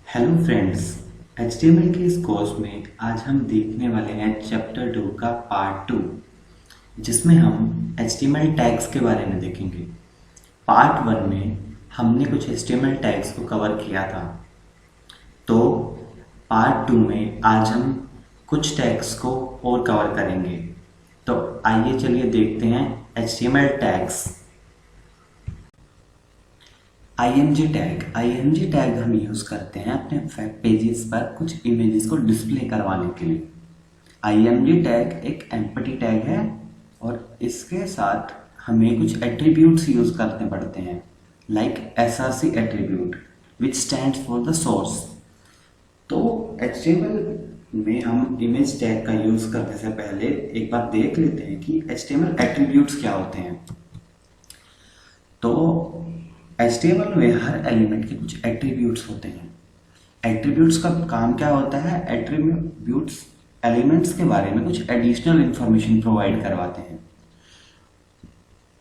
Hello friends, HTML के इस course में आज हम देखने वाले हैं चैप्टर 2 का पार्ट 2, जिसमें हम HTML टैग्स के बारे में देखेंगे। पार्ट 1 में हमने कुछ HTML टैग्स को कवर किया था, तो पार्ट 2 में आज हम कुछ टैग्स को और कवर करेंगे। तो आइए चलिए देखते हैं HTML टैग्स। IMG टैग हम यूज़ करते हैं अपने वेब पेजेस पर कुछ इमेजेस को डिस्प्ले करवाने के लिए। IMG टैग एक एम्पटी टैग है और इसके साथ हमें कुछ एट्रीब्यूट्स यूज़ करने पड़ते हैं, like SRC attribute which stands for the source. तो HTML में हम इमेज टैग का यूज़ करने से पहले एक बार देख लेते हैं कि HTML एट्रीब्यूट्स क्या होते हैं। तो HTML में हर एलिमेंट के कुछ एट्रीब्यूट्स होते हैं। एट्रीब्यूट्स का काम क्या होता है? एट्रीब्यूट्स एलिमेंट्स के बारे में कुछ एडिशनल इंफॉर्मेशन प्रोवाइड करवाते हैं।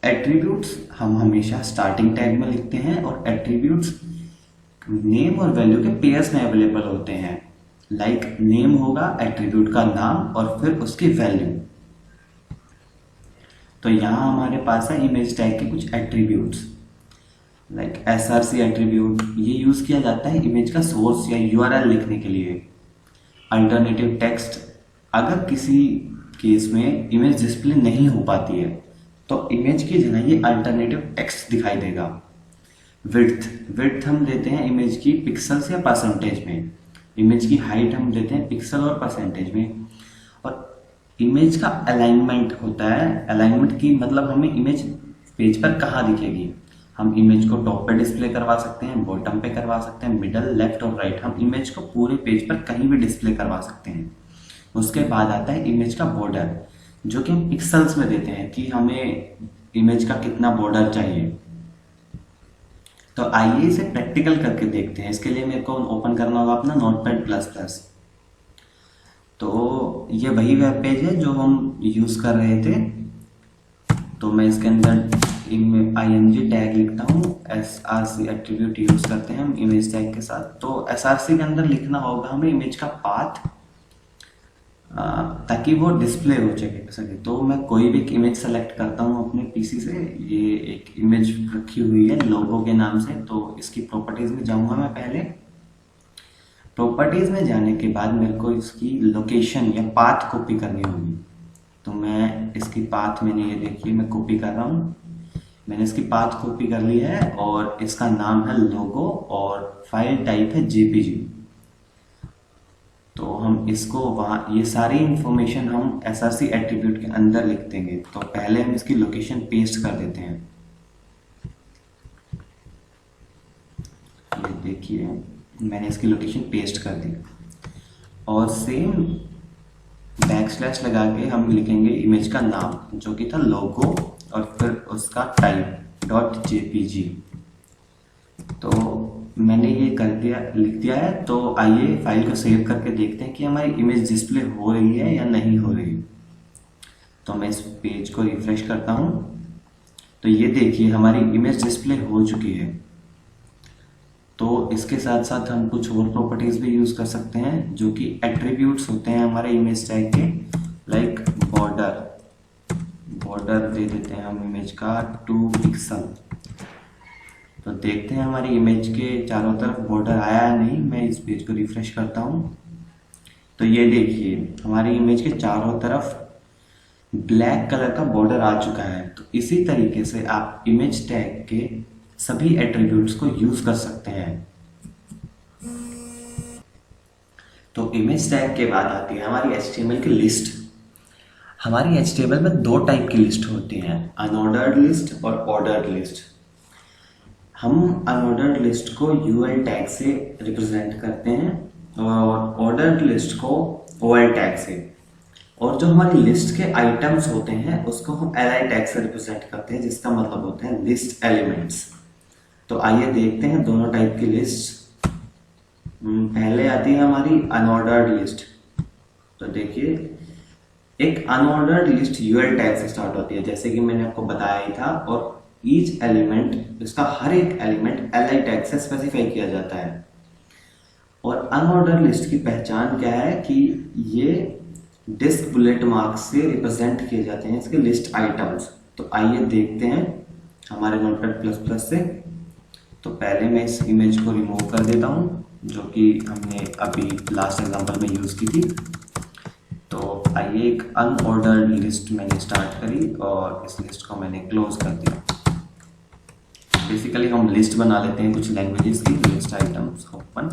एट्रीब्यूट्स हम हमेशा स्टार्टिंग टैग में लिखते हैं और एट्रीब्यूट्स नेम और वैल्यू के पेयर्स में अवेलेबल होते हैं। लाइक नेम होगा एट्रीब्यूट का नाम और फिर उसकी वैल्यू। तो यहाँ हमारे पास है इमेज टैग के कुछ एट्रीब्यूट्स, लाइक SRC एट्रीब्यूट। ये यूज़ किया जाता है इमेज का सोर्स या URL लिखने के लिए। अल्टरनेटिव टेक्स्ट, अगर किसी केस में इमेज डिस्प्ले नहीं हो पाती है तो इमेज की जगह ये अल्टरनेटिव टेक्स्ट दिखाई देगा। विड्थ हम देते हैं इमेज की पिक्सल्स या परसेंटेज में। इमेज की हाइट हम देते हैं पिक्सल और परसेंटेज में। और इमेज का अलाइनमेंट होता है। अलाइनमेंट की मतलब हमें इमेज पेज पर कहाँ दिखेगी। हम इमेज को टॉप पे डिस्प्ले करवा सकते हैं, बॉटम पे करवा सकते हैं, मिडल, लेफ्ट और राइट। हम इमेज को पूरे पेज पर कहीं भी डिस्प्ले करवा सकते हैं। उसके बाद आता है इमेज का बॉर्डर, जो कि हम पिक्सल्स में देते हैं कि हमें इमेज का कितना बॉर्डर चाहिए। तो आइए इसे प्रैक्टिकल करके देखते हैं। इसके लिए मेरे को ओपन करना होगा अपना Notepad++। तो ये वही वेब पेज है जो हम यूज़ कर रहे थे। तो मैं इसके अंदर IMG टैग लिखता हूँ। SRC एट्रीब्यूट यूज़ करते हैं हम इमेज टैग के साथ। तो SRC के अंदर लिखना होगा हमें इमेज का पाथ, ताकि वो डिस्प्ले हो सके। तो मैं कोई भी इमेज सेलेक्ट करता हूँ अपने पीसी से। ये एक इमेज रखी हुई है लोगो के नाम से। तो इसकी प्रॉपर्टीज़ में जाऊँगा मैं पहले। प्रॉपर्टीज़ में जाने के बाद मेरे को इसकी लोकेशन या पाथ कॉपी करनी होगी। तो मैं इसकी पाथ, मैंने ये देखिए मैं कॉपी कर रहा हूँ। मैंने इसकी पाथ कॉपी कर ली है और इसका नाम है लोगो और फाइल टाइप है JPG। तो हम इसको वहाँ, ये सारी इंफॉर्मेशन हम SRC एट्रीब्यूट के अंदर लिख देंगे। तो पहले हम इसकी लोकेशन पेस्ट कर देते हैं। ये देखिए मैंने इसकी लोकेशन पेस्ट कर दी और सेम बैकस्लैश लगा के हम लिखेंगे इमेज का नाम, जो कि था लोगो, और फिर उसका टाइप .jpg। तो मैंने ये कर दिया, लिख दिया है। तो आइए फाइल को सेव करके देखते हैं कि हमारी इमेज डिस्प्ले हो रही है या नहीं हो रही। तो मैं इस पेज को रिफ्रेश करता हूँ। तो ये देखिए हमारी इमेज डिस्प्ले हो चुकी है। तो इसके साथ साथ हम कुछ और प्रॉपर्टीज़ भी यूज़ कर सकते हैं, जो कि एट्रीब्यूट्स होते हैं हमारे इमेज टैग के। लाइक बॉर्डर दे देते हैं हम इमेज का 2 पिक्सल। तो देखते हैं हमारी इमेज के चारों तरफ बॉर्डर आया है नहीं। मैं इस पेज को रिफ्रेश करता हूँ। तो ये देखिए हमारी इमेज के चारों तरफ ब्लैक कलर का बॉर्डर आ चुका है। तो इसी तरीके से आप इमेज टैग के सभी एट्रीब्यूट्स को यूज कर सकते हैं। तो इमेज टैग के बाद आती है हमारी HTML की लिस्ट। हमारी HTML में 2 टाइप की लिस्ट होती हैं, अनऑर्डर्ड लिस्ट और ऑर्डर्ड लिस्ट। हम अनऑर्डर्ड लिस्ट को UL टैग से रिप्रेजेंट करते हैं और ऑर्डर्ड लिस्ट को OL टैग से। और जो हमारी लिस्ट के आइटम्स होते हैं उसको हम LI टैग से रिप्रेजेंट करते हैं, जिसका मतलब होता है लिस्ट एलिमेंट्स। तो आइए देखते हैं दोनों टाइप की लिस्ट। पहले आती है हमारी अनऑर्डर्ड लिस्ट। तो देखिए एक अनऑर्डर्ड लिस्ट UL टैग से स्टार्ट होती है, जैसे कि मैंने आपको बताया ही था। और ईच एलिमेंट, इसका हर एक एलिमेंट LI टैग से स्पेसिफाई किया जाता है। और अनऑर्डर लिस्ट की पहचान क्या है कि ये डिस्क बुलेट मार्क से रिप्रेजेंट किए जाते हैं इसके लिस्ट आइटम्स। तो आइए देखते हैं हमारे नोटपैड प्लस प्लस से। तो पहले मैं इस इमेज को रिमूव कर देता हूँ जो कि हमने अभी लास्ट एग्जांपल में यूज़ की थी। तो आइए एक अनऑर्डर्ड लिस्ट मैंने स्टार्ट करी और इस लिस्ट को मैंने क्लोज कर दिया। बेसिकली हम लिस्ट बना लेते हैं कुछ लैंग्वेजेस की। List items open.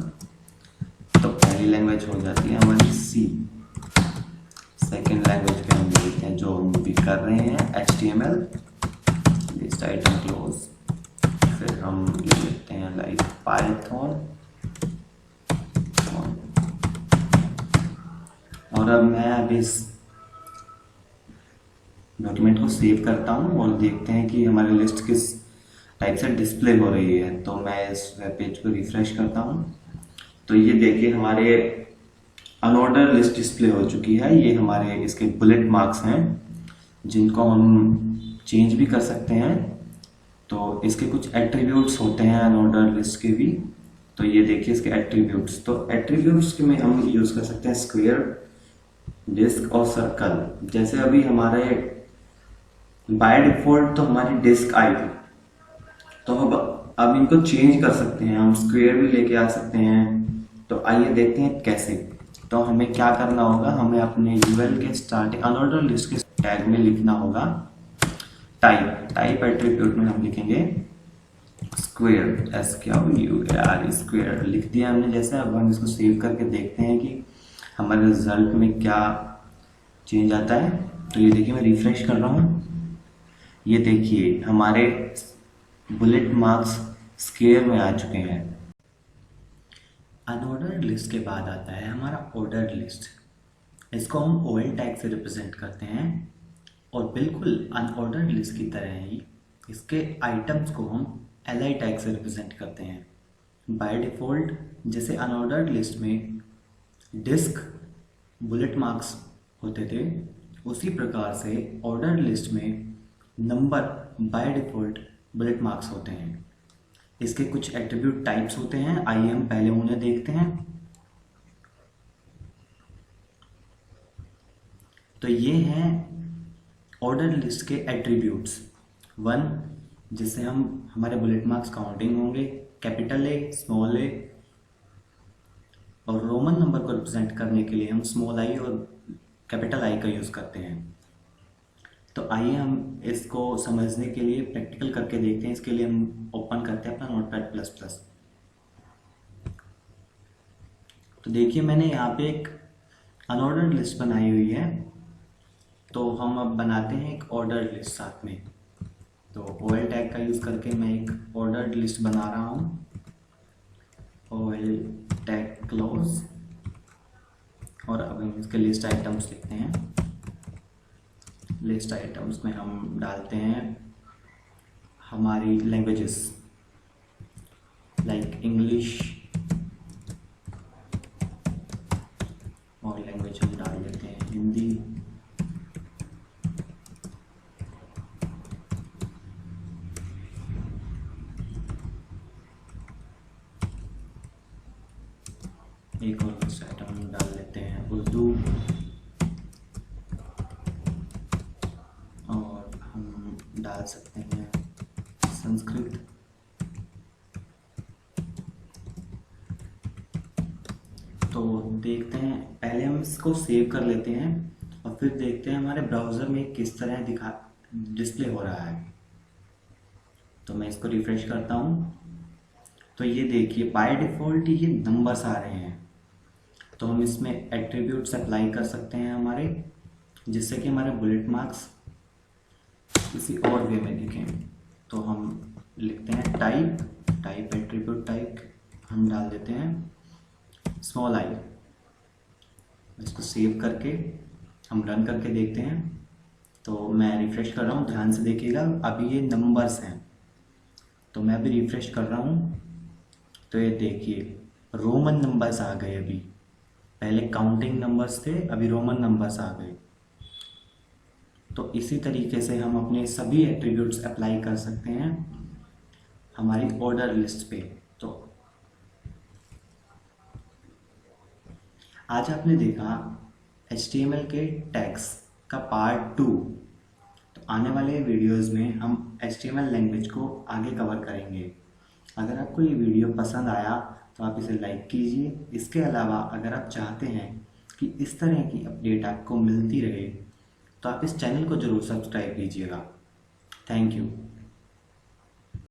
तो पहली लैंग्वेज हो जाती है हमारी सी। सेकेंड लैंग्वेज पे हम देखते हैं जो हम भी कर रहे हैं HTML। List item close. फिर हम ले लेते हैं लाइक पाइथन। और अब मैं अभी इस डॉक्यूमेंट को सेव करता हूँ और देखते हैं कि हमारी लिस्ट किस टाइप से डिस्प्ले हो रही है। तो मैं इस वेब पेज को रिफ्रेश करता हूँ। तो ये देखिए हमारे अनऑर्डर लिस्ट डिस्प्ले हो चुकी है। ये हमारे इसके बुलेट मार्क्स हैं जिनको हम चेंज भी कर सकते हैं। तो इसके कुछ एट्रीब्यूट्स होते हैं अनऑर्डर लिस्ट के भी। तो ये देखिए इसके एट्रीब्यूट्स। तो एट्रीब्यूट्स में हम यूज़ कर सकते हैं स्क्वायर, डिस्क और सर्कल। जैसे अभी हमारे बाय डिफॉल्ट तो हमारी डिस्क आई थी, तो अब इनको चेंज कर सकते हैं। हम स्क्वायर भी लेके आ सकते हैं। तो आइए देखते हैं कैसे। तो हमें क्या करना होगा, हमें अपने यूआरएल के स्टार्टिंग अनऑर्डर लिस्ट के टैग में लिखना होगा टाइप एट्रीब्यूट में हम लिखेंगे स्क्वायर, SQUARE स्क्वायर लिख दिया हमने। जैसे अब हम इसको सेव करके देखते हैं कि हमारे रिजल्ट में क्या चेंज आता है। तो ये देखिए मैं रिफ्रेश कर रहा हूँ। ये देखिए हमारे बुलेट मार्क्स स्क्वायर में आ चुके हैं। अनऑर्डर्ड लिस्ट के बाद आता है हमारा ऑर्डर्ड लिस्ट। इसको हम OL टैग से रिप्रेजेंट करते हैं और बिल्कुल अनऑर्डर्ड लिस्ट की तरह ही इसके आइटम्स को हम LI टैग से रिप्रेजेंट करते हैं। बाय डिफ़ॉल्ट जैसे अनऑर्डर्ड लिस्ट में डिस्क बुलेट मार्क्स होते थे, उसी प्रकार से ऑर्डर्ड लिस्ट में number by default bullet marks होते हैं। इसके कुछ एट्रीब्यूट टाइप्स होते हैं, आइए हम पहले उन्हें देखते हैं। तो ये हैं ऑर्डर लिस्ट के एट्रीब्यूट्स। 1 जिससे हम हमारे बुलेट मार्क्स काउंटिंग होंगे, कैपिटल A, स्मॉल a, और रोमन नंबर को रिप्रेजेंट करने के लिए हम स्मॉल I और कैपिटल I का यूज़ करते हैं। तो आइए हम इसको समझने के लिए प्रैक्टिकल करके देखते हैं। इसके लिए हम ओपन करते हैं अपना नोटपैड प्लस प्लस। तो देखिए मैंने यहाँ पे एक अनऑर्डर्ड लिस्ट बनाई हुई है। तो हम अब बनाते हैं एक ऑर्डर्ड लिस्ट साथ में। तो OL टैग का यूज़ करके मैं एक ऑर्डर्ड लिस्ट बना रहा हूँ। OL tag close. और अब हम इसके लिस्ट आइटम्स लिखते हैं। लिस्ट आइटम्स में हम डालते हैं हमारी लैंग्वेजेस लाइक इंग्लिश, और लैंग्वेज हम डाल देते हैं हिंदी। एक और लिस्ट आइटम हम डाल लेते हैं उर्दू, और हम डाल सकते हैं संस्कृत। तो देखते हैं, पहले हम इसको सेव कर लेते हैं और फिर देखते हैं हमारे ब्राउज़र में किस तरह डिस्प्ले हो रहा है। तो मैं इसको रिफ्रेश करता हूँ। तो ये देखिए बाय डिफ़ॉल्ट ये नंबर्स आ रहे हैं। तो हम इसमें एट्रीब्यूट्स अप्लाई कर सकते हैं हमारे, जिससे कि हमारे बुलेट मार्क्स किसी और वे में दिखें। तो हम लिखते हैं टाइप एट्रीब्यूट टाइप हम डाल देते हैं स्मॉल I। इसको सेव करके हम रन करके देखते हैं। तो मैं रिफ्रेश कर रहा हूँ, ध्यान से देखिएगा अभी ये नंबर्स हैं। तो मैं अभी रिफ्रेश कर रहा हूँ। तो ये देखिए रोमन नंबर्स आ गए। अभी पहले काउंटिंग नंबर्स थे, अभी रोमन नंबर्स आ गए। तो इसी तरीके से हम अपने सभी एट्रीब्यूट्स अप्लाई कर सकते हैं हमारी ऑर्डर लिस्ट पे। तो आज आपने देखा HTML के टैग्स का पार्ट 2। तो आने वाले वीडियोस में हम HTML लैंग्वेज को आगे कवर करेंगे। अगर आपको ये वीडियो पसंद आया तो आप इसे लाइक कीजिए। इसके अलावा अगर आप चाहते हैं कि इस तरह की अपडेट आपको मिलती रहे तो आप इस चैनल को ज़रूर सब्सक्राइब कीजिएगा। Thank you.